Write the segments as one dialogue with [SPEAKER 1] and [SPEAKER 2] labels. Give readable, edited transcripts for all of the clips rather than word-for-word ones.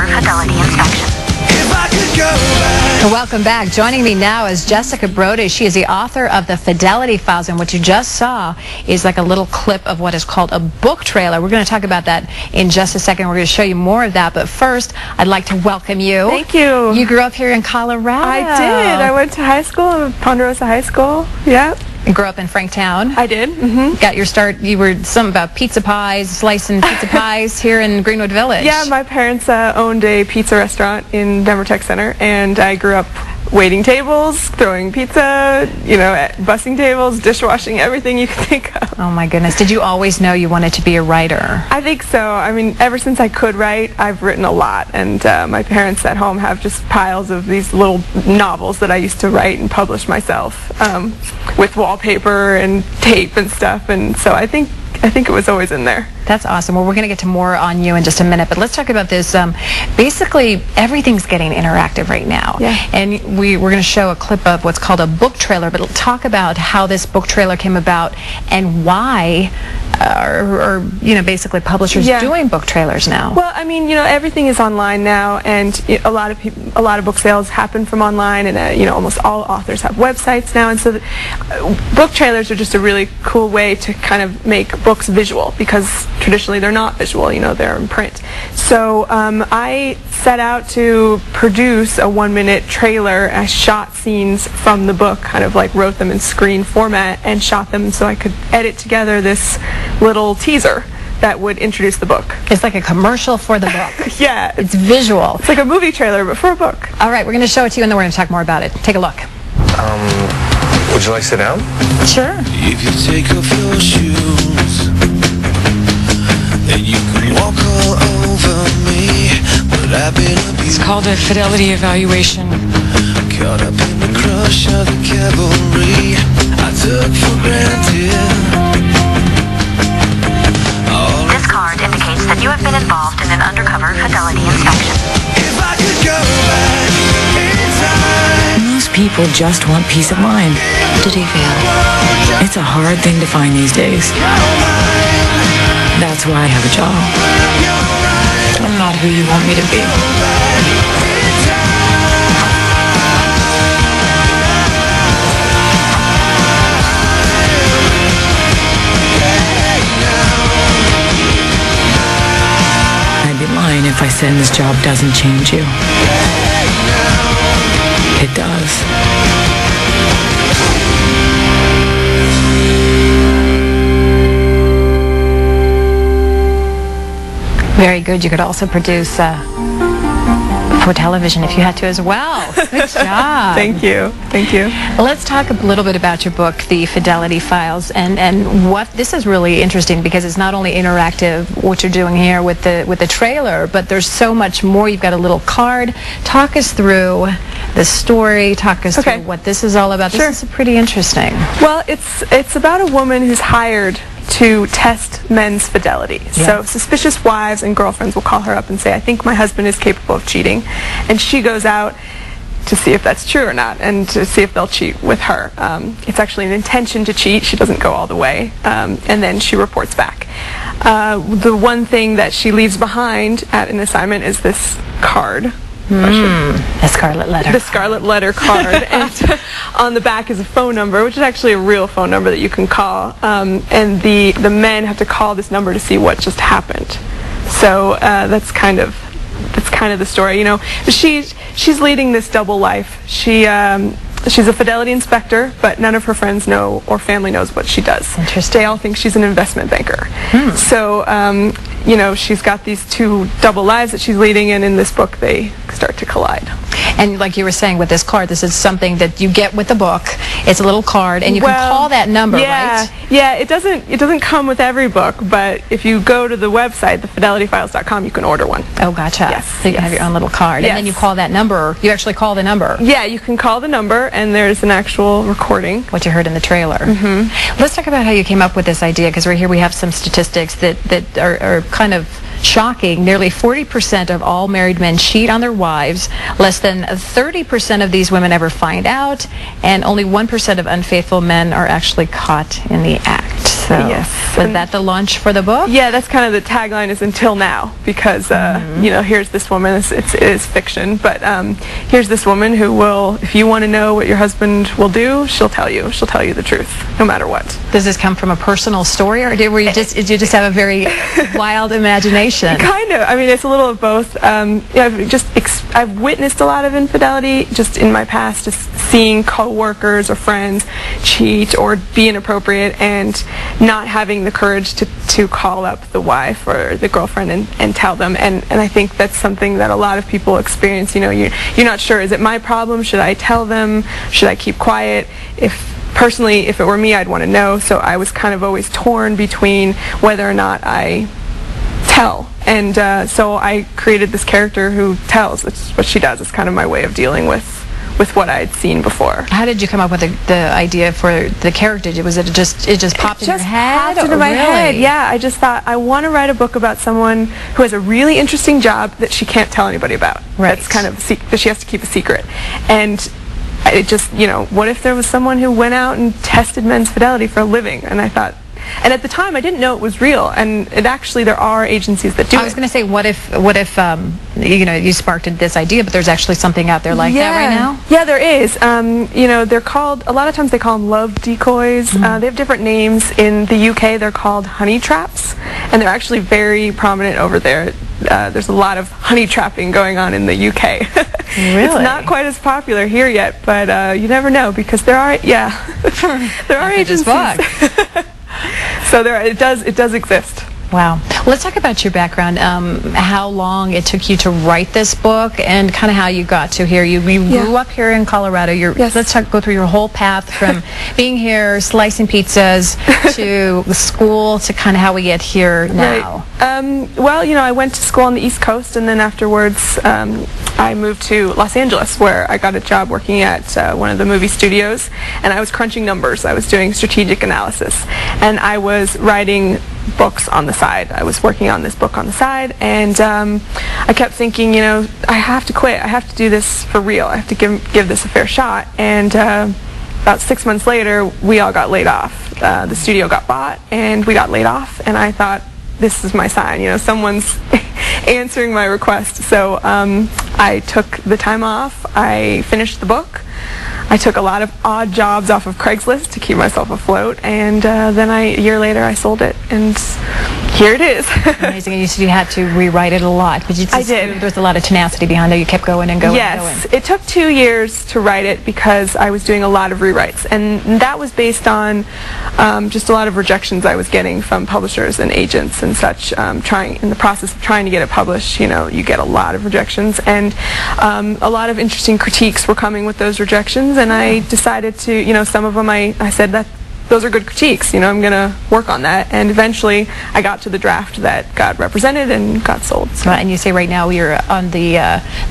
[SPEAKER 1] fidelity inspection.
[SPEAKER 2] Welcome back. Joining me now is Jessica Brody. She is the author of the Fidelity Files, and what you just saw is like a little clip of what is called a book trailer. We're going to talk about that in just a second. We're going to show you more of that, but first, I'd like to welcome you.
[SPEAKER 3] Thank you.
[SPEAKER 2] You grew up here in Colorado.
[SPEAKER 3] I did. I went to high school, Ponderosa High School. Yeah.
[SPEAKER 2] You grew up in Franktown.
[SPEAKER 3] I did.
[SPEAKER 2] Got your start, you were something about pizza pies, slicing pizza pies here in Greenwood Village.
[SPEAKER 3] Yeah, my parents owned a pizza restaurant in Denver Tech Center, and I grew up waiting tables, throwing pizza, bussing tables, dishwashing, everything you could think of.
[SPEAKER 2] Oh my goodness. Did you always know you wanted to be a writer?
[SPEAKER 3] I think so. I mean, ever since I could write, I've written a lot, and my parents at home have just piles of these little novels that I used to write and publish myself with wallpaper and tape and stuff, and so I think it was always in there.
[SPEAKER 2] That's awesome. Well, we're going to get to more on you in just a minute, but let's talk about this. Basically, everything's getting interactive right now.
[SPEAKER 3] Yeah.
[SPEAKER 2] And we're going to show a clip of what's called a book trailer, but talk about how this book trailer came about and why basically publishers doing book trailers now.
[SPEAKER 3] Well, I mean, everything is online now, and a lot of book sales happen from online, and almost all authors have websites now, and so book trailers are just a really cool way to kind of make books visual, because traditionally they're not visual, they're in print. So I set out to produce a 1-minute trailer. I shot scenes from the book, kind of like wrote them in screen format and shot them so I could edit together this little teaser that would introduce the book.
[SPEAKER 2] It's like a commercial for the book.
[SPEAKER 3] Yeah.
[SPEAKER 2] It's visual.
[SPEAKER 3] It's like a movie trailer, but for a book.
[SPEAKER 2] All right, we're going to show it to you, and then we're going to talk more about it. Take a look.
[SPEAKER 4] Would you like to sit down?
[SPEAKER 2] Sure.
[SPEAKER 5] If you take off your shoes, then you can walk all over me, but I've been abused.
[SPEAKER 6] It's called a fidelity evaluation.
[SPEAKER 5] Caught up in the crush of the cavalry I took for granted.
[SPEAKER 1] This card indicates that you have been involved in an undercover fidelity inspection.
[SPEAKER 5] If I could go back in time.
[SPEAKER 6] Most people just want peace of mind.
[SPEAKER 2] Did he feel?
[SPEAKER 6] It's a hard thing to find these days. That's why I have a job. I'm not who you want me to be. I'd be lying if I said this job doesn't change you. It does.
[SPEAKER 2] Very good. You could also produce for television if you had to as well. Good job.
[SPEAKER 3] Thank you. Thank you.
[SPEAKER 2] Let's talk a little bit about your book, The Fidelity Files, and what this is really interesting, because it's not only interactive, what you're doing here with the trailer, but there's so much more. You've got a little card. Talk us through the story. Talk us through what this is all about.
[SPEAKER 3] Sure.
[SPEAKER 2] This is pretty interesting.
[SPEAKER 3] Well, it's about a woman who's hired to test men's fidelity.
[SPEAKER 2] Yeah.
[SPEAKER 3] So suspicious wives and girlfriends will call her up and say, I think my husband is capable of cheating. And she goes out to see if that's true or not, and to see if they'll cheat with her. It's actually an intention to cheat. She doesn't go all the way. And then she reports back. The one thing that she leaves behind at an assignment is this card.
[SPEAKER 2] The Scarlet Letter.
[SPEAKER 3] The Scarlet Letter card. And on the back is a phone number, which is actually a real phone number that you can call. And the men have to call this number to see what just happened. So that's kind of the story. She's leading this double life. She's a fidelity inspector, but none of her friends know or family knows what she does.
[SPEAKER 2] Interesting.
[SPEAKER 3] They all think she's an investment banker. So, she's got these two double lives that she's leading, and in this book they start to collide.
[SPEAKER 2] And like you were saying with this card, this is something that you get with the book. It's a little card, and you can call that number, right?
[SPEAKER 3] Yeah, it doesn't come with every book, but if you go to the website, thefidelityfiles.com, you can order one.
[SPEAKER 2] Oh, gotcha.
[SPEAKER 3] Yes.
[SPEAKER 2] So you can have your own little card, and then you call that number. You actually call the number.
[SPEAKER 3] Yeah, you can call the number, and there's an actual recording.
[SPEAKER 2] What you heard in the trailer. Let's talk about how you came up with this idea, because right here we have some statistics that are kind of shocking. Nearly 40% of all married men cheat on their wives. Less than 30% of these women ever find out, and only 1% of unfaithful men are actually caught in the act. So,
[SPEAKER 3] Yes.
[SPEAKER 2] was that the launch for the book?
[SPEAKER 3] Yeah, that's kind of the tagline, is until now, because you know, here's this woman. It is fiction, but here's this woman who will, if you want to know what your husband will do, she'll tell you. She'll tell you the truth, no matter what.
[SPEAKER 2] Does this come from a personal story, or did you just have a very wild imagination?
[SPEAKER 3] Kind of. I mean, it's a little of both. Yeah, I've witnessed a lot of infidelity just in my past, just seeing coworkers or friends cheat or be inappropriate, and not having the courage to call up the wife or the girlfriend and tell them. And I think that's something that a lot of people experience. You know, you're not sure, is it my problem? Should I tell them? Should I keep quiet? Personally, if it were me, I'd want to know. So I was kind of always torn between whether or not I tell. And so I created this character who tells. It's what she does. It's kind of my way of dealing with what I had seen before.
[SPEAKER 2] How did you come up with the idea for the character? Was it just popped in your head?
[SPEAKER 3] Popped into my head. Yeah, I just thought, I want to write a book about someone who has a really interesting job that she can't tell anybody about.
[SPEAKER 2] Right.
[SPEAKER 3] That's kind of that she has to keep a secret. And it just, you know, what if there was someone who went out and tested men's fidelity for a living? And I thought, and at the time I didn't know it was real, and there are agencies that do it.
[SPEAKER 2] I was going to say, what if you know, you sparked this idea, but there's actually something out there like that right now?
[SPEAKER 3] Yeah, there is. You know, they're called, a lot of times they call them love decoys. They have different names. In the UK they're called honey traps, and they're actually very prominent over there. There's a lot of honey trapping going on in the UK.
[SPEAKER 2] Really?
[SPEAKER 3] It's not quite as popular here yet, but you never know, because there are, there are agencies. So it does exist.
[SPEAKER 2] Wow. Let's talk about your background, how long it took you to write this book, and kind of how you got to here. You grew up here in Colorado.
[SPEAKER 3] Yes.
[SPEAKER 2] Let's go through your whole path from being here, slicing pizzas, to school, to kind of how we get here now.
[SPEAKER 3] Right. Well, you know, I went to school on the East Coast, and then afterwards I moved to Los Angeles, where I got a job working at one of the movie studios, and I was crunching numbers. I was doing strategic analysis, and I was writing books on the side. I was working on this book on the side, and I kept thinking, you know, I have to quit. I have to do this for real. I have to give this a fair shot. And about 6 months later, we all got laid off. The studio got bought, and we got laid off, and I thought, this is my sign, you know, someone's answering my request. So I took the time off. I finished the book. I took a lot of odd jobs off of Craigslist to keep myself afloat, and then a year later I sold it, and here it is.
[SPEAKER 2] Amazing. And you said you had to rewrite it a lot, but
[SPEAKER 3] I did.
[SPEAKER 2] There's a lot of tenacity behind it. You kept going and going and going.
[SPEAKER 3] Yes, it took 2 years to write it because I was doing a lot of rewrites, and that was based on just a lot of rejections I was getting from publishers and agents and such. In the process of trying to get it published, you know, you get a lot of rejections, and a lot of interesting critiques were coming with those rejections, and I decided to, you know, some of them I said that those are good critiques, you know, I'm going to work on that. And eventually I got to the draft that got represented and got sold. So.
[SPEAKER 2] And you say right now you're on the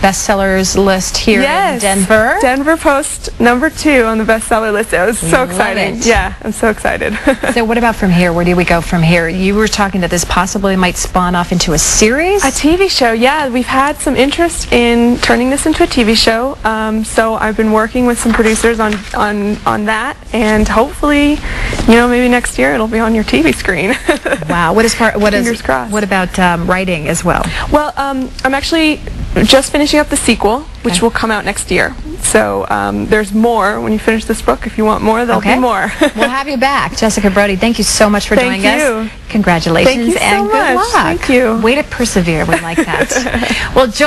[SPEAKER 2] bestsellers list here in Denver.
[SPEAKER 3] Denver Post #2 on the bestseller list. It was so exciting. Yeah, I'm so excited.
[SPEAKER 2] So what about from here? Where do we go from here? You were talking that this possibly might spawn off into a series?
[SPEAKER 3] A TV show, yeah. We've had some interest in turning this into a TV show. So I've been working with some producers on that, and hopefully, you know, maybe next year it'll be on your TV screen.
[SPEAKER 2] Wow.
[SPEAKER 3] Fingers crossed.
[SPEAKER 2] What about writing as well?
[SPEAKER 3] Well, I'm actually just finishing up the sequel, which will come out next year. So there's more. When you finish this book, if you want more, there'll be more.
[SPEAKER 2] We'll have you back. Jessica Brody, thank you so much for joining us. Congratulations.
[SPEAKER 3] Thank you so
[SPEAKER 2] and good
[SPEAKER 3] much.
[SPEAKER 2] luck.
[SPEAKER 3] Thank you.
[SPEAKER 2] Way to persevere. We like that. Well, join